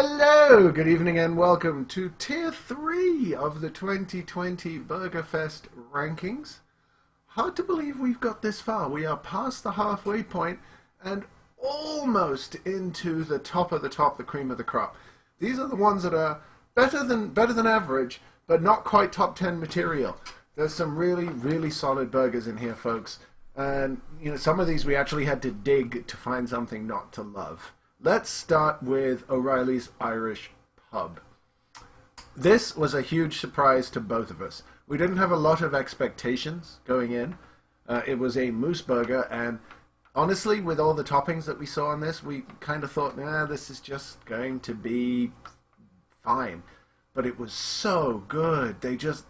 Hello, good evening, and welcome to Tier 3 of the 2020 Burger Fest rankings. Hard to believe we've got this far. We are past the halfway point and almost into the top of the top, the cream of the crop. These are the ones that are better than average, but not quite top 10 material. There's some really solid burgers in here, folks. And some of these we actually had to dig to find something not to love. Let's start with O'Reilly's Irish Pub. This was a huge surprise to both of us. We didn't have a lot of expectations going in. It was a moose burger, and honestly, with all the toppings that we saw on this, we kind of thought, this is just going to be fine. But it was so good.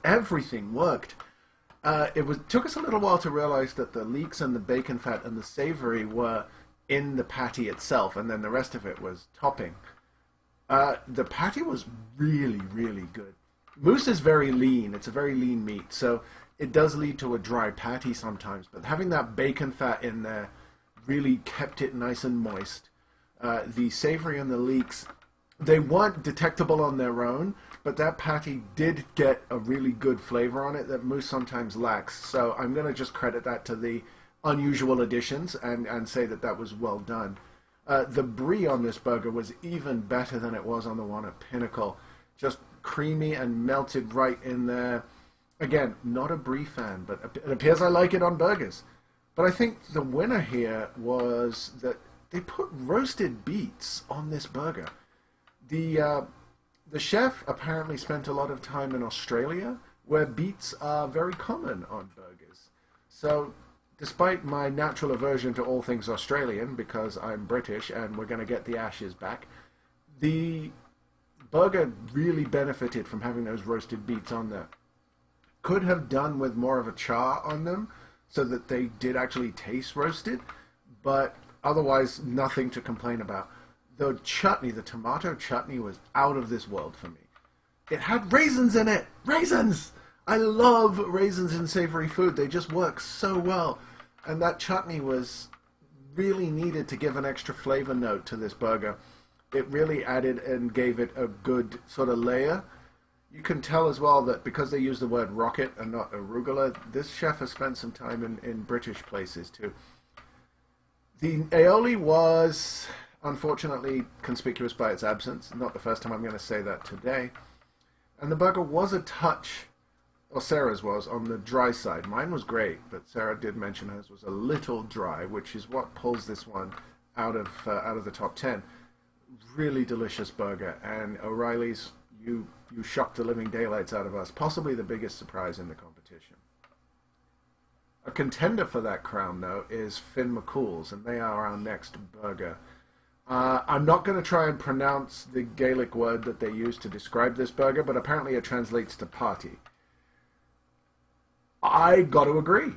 Everything worked. Took us a little while to realize that the leeks and the bacon fat and the savory were in the patty itself, and then the rest of it was topping. The patty was really good. Moose is very lean. It's a very lean meat, so it does lead to a dry patty sometimes, but having that bacon fat in there really kept it nice and moist. The savory and the leeks, they weren't detectable on their own, but that patty did get a really good flavor on it that moose sometimes lacks, so I'm going to just credit that to the unusual additions and say that was well done. The brie on this burger was even better than it was on the one at Pinnacle. Just creamy and melted right in there. Again, not a brie fan, but it appears I like it on burgers. But I think the winner here was that they put roasted beets on this burger. The chef apparently spent a lot of time in Australia, where beets are very common on burgers. So despite my natural aversion to all things Australian, because I'm British and we're going to get the ashes back, the burger really benefited from having those roasted beets on there. Could have done with more of a char on them so that they did actually taste roasted, but otherwise nothing to complain about. The chutney, the tomato chutney, was out of this world for me. It had raisins in it! Raisins! I love raisins in savory food. They just work so well. And that chutney was really needed to give an extra flavor note to this burger. It really added and gave it a good sort of layer. You can tell as well that because they use the word rocket and not arugula, this chef has spent some time in British places too. The aioli was unfortunately conspicuous by its absence. Not the first time I'm going to say that today. And the burger was a touch, or Sarah's was, on the dry side. Mine was great, but Sarah did mention hers was a little dry, which is what pulls this one out of the top 10. Really delicious burger, and O'Reilly's, you shocked the living daylights out of us. Possibly the biggest surprise in the competition. A contender for that crown, though, is Finn McCool's, and they are our next burger. I'm not going to try and pronounce the Gaelic word that they use to describe this burger, but apparently it translates to party. I got to agree.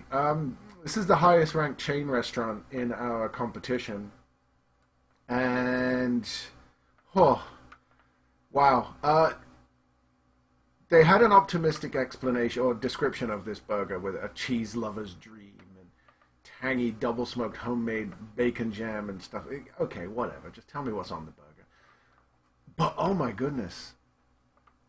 This is the highest ranked chain restaurant in our competition. And, wow. They had an optimistic explanation or description of this burger with a cheese lover's dream and tangy double smoked homemade bacon jam and stuff. Okay, whatever. Just tell me what's on the burger. But, oh my goodness.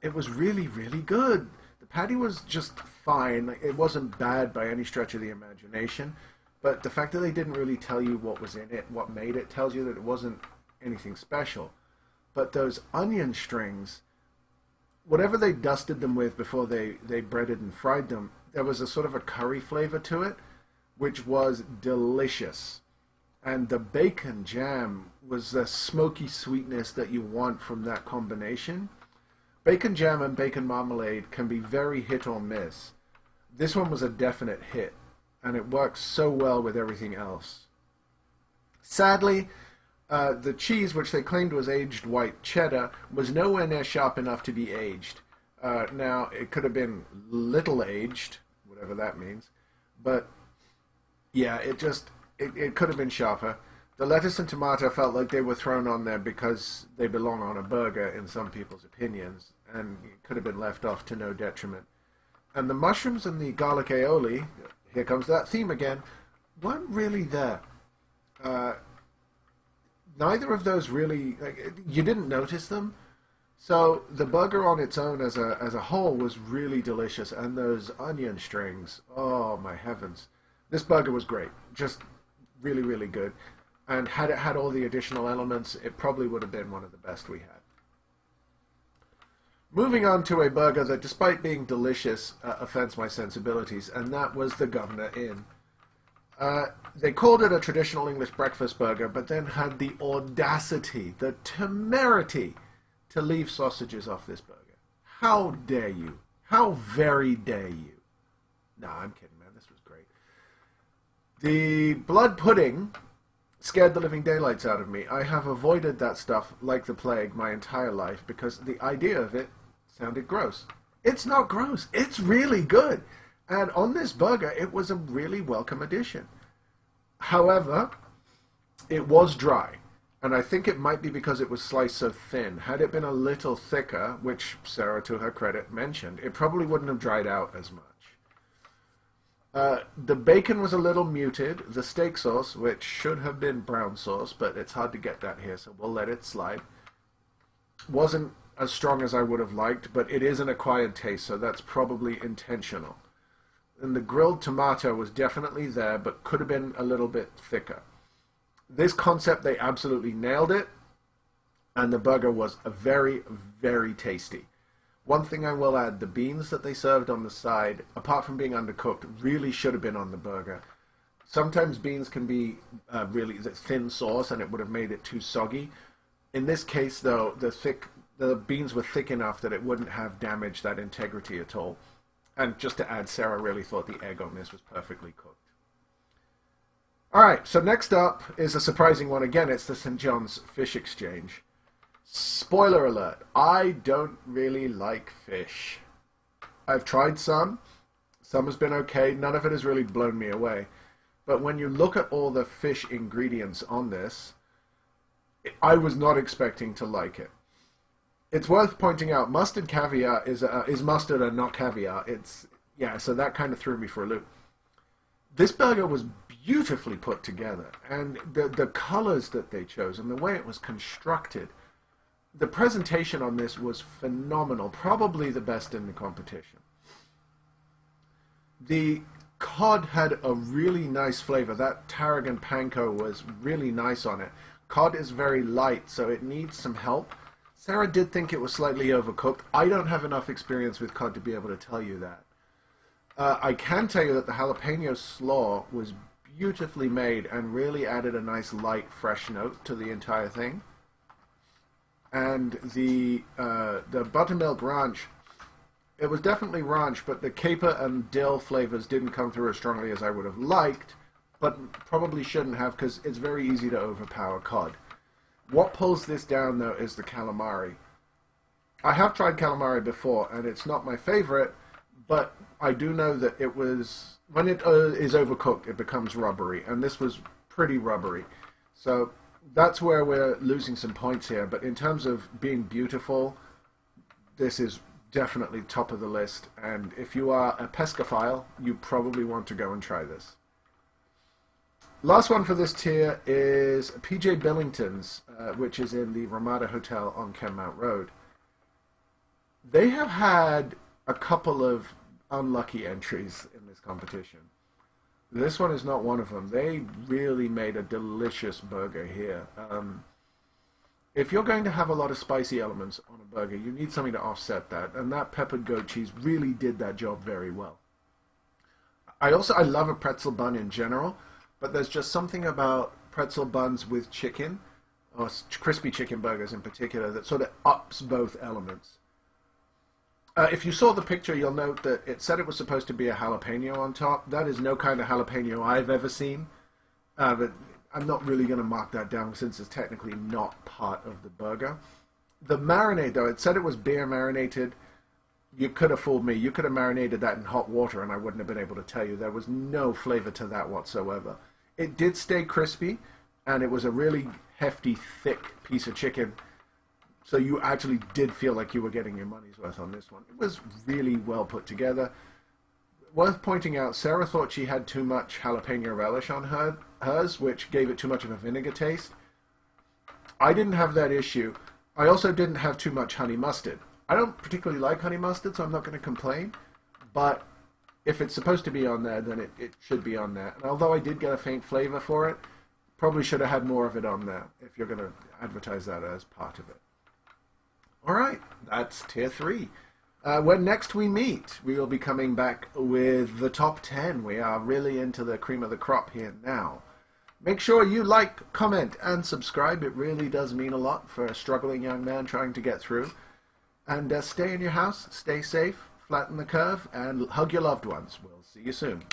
It was really good. The patty was just fine. It wasn't bad by any stretch of the imagination, but the fact that they didn't really tell you what was in it, what made it, tells you that it wasn't anything special. But those onion strings, whatever they dusted them with before they breaded and fried them, there was a sort of a curry flavor to it, which was delicious. And the bacon jam was the smoky sweetness that you want from that combination. Bacon jam and bacon marmalade can be very hit or miss. This one was a definite hit, and it works so well with everything else. Sadly, the cheese, which they claimed was aged white cheddar, was nowhere near sharp enough to be aged. Now, it could have been little aged, whatever that means, but yeah, it could have been sharper. The lettuce and tomato felt like they were thrown on there because they belong on a burger in some people's opinions, and it could have been left off to no detriment. And the mushrooms and the garlic aioli, here comes that theme again, weren't really there. neither of those really, like, you didn't notice them. So the burger on its own as a whole was really delicious, and those onion strings, oh my heavens. This burger was great, just really, really good. And had it had all the additional elements, it probably would have been one of the best we had. Moving on to a burger that, despite being delicious, offends my sensibilities, and that was the Governor Inn. They called it a traditional English breakfast burger, but then had the audacity, the temerity, to leave sausages off this burger. How dare you? How very dare you? No, I'm kidding, man. This was great. The blood pudding scared the living daylights out of me. I have avoided that stuff like the plague my entire life because the idea of it sounded gross. It's not gross. It's really good. And on this burger, it was a really welcome addition. However, it was dry. And I think it might be because it was sliced so thin. Had it been a little thicker, which Sarah, to her credit, mentioned, it probably wouldn't have dried out as much. The bacon was a little muted. The steak sauce, which should have been brown sauce, but it's hard to get that here, so we'll let it slide, wasn't as strong as I would have liked, but it is an acquired taste, so that's probably intentional. And the grilled tomato was definitely there, but could have been a little bit thicker. This concept, they absolutely nailed it, and the burger was very, very tasty. One thing I will add, the beans that they served on the side, apart from being undercooked, really should have been on the burger. Sometimes beans can be really thin sauce, and it would have made it too soggy. In this case, though, the beans were thick enough that it wouldn't have damaged that integrity at all. And just to add, Sarah really thought the egg on this was perfectly cooked. Alright, so next up is a surprising one again. It's the St. John's Fish Exchange. Spoiler alert, I don't really like fish. I've tried some has been okay, none of it has really blown me away. But when you look at all the fish ingredients on this, I was not expecting to like it. It's worth pointing out, mustard caviar is mustard and not caviar. So that kind of threw me for a loop. This burger was beautifully put together, and the colors that they chose and the way it was constructed, the presentation on this was phenomenal, probably the best in the competition. The cod had a really nice flavor. That tarragon panko was really nice on it. Cod is very light, so it needs some help. Sarah did think it was slightly overcooked. I don't have enough experience with cod to be able to tell you that. I can tell you that the jalapeno slaw was beautifully made and really added a nice light, fresh note to the entire thing. And the buttermilk ranch, it was definitely ranch, but the caper and dill flavors didn't come through as strongly as I would have liked, but probably shouldn't have because it's very easy to overpower cod. What pulls this down, though, is the calamari. I have tried calamari before, and it's not my favorite, but I do know that it was, when it is overcooked, it becomes rubbery, and this was pretty rubbery. So that's where we're losing some points here, but in terms of being beautiful, this is definitely top of the list, and if you are a pescaphile, you probably want to go and try this. Last one for this tier is PJ Billington's, which is in the Ramada Hotel on Kenmount Road. They have had a couple of unlucky entries in this competition. This one is not one of them. They really made a delicious burger here. If you're going to have a lot of spicy elements on a burger, you need something to offset that, and that peppered goat cheese really did that job very well. I love a pretzel bun in general, but there's just something about pretzel buns with chicken, or crispy chicken burgers in particular, that sort of ups both elements. If you saw the picture, you'll note that it said it was supposed to be a jalapeno on top. That is no kind of jalapeno I've ever seen. But I'm not really going to mark that down since it's technically not part of the burger. The marinade, though, it said it was beer marinated. You could have fooled me. You could have marinated that in hot water and I wouldn't have been able to tell you. There was no flavor to that whatsoever. It did stay crispy, and it was a really hefty, thick piece of chicken. So you actually did feel like you were getting your money's worth on this one. It was really well put together. Worth pointing out, Sarah thought she had too much jalapeno relish on hers, which gave it too much of a vinegar taste. I didn't have that issue. I also didn't have too much honey mustard. I don't particularly like honey mustard, so I'm not going to complain. But if it's supposed to be on there, then it should be on there. And although I did get a faint flavor for it, probably should have had more of it on there if you're going to advertise that as part of it. All right, that's Tier 3. When next we meet, we will be coming back with the top 10. We are really into the cream of the crop here now. Make sure you like, comment, and subscribe. It really does mean a lot for a struggling young man trying to get through. And stay in your house, stay safe, flatten the curve, and hug your loved ones. We'll see you soon.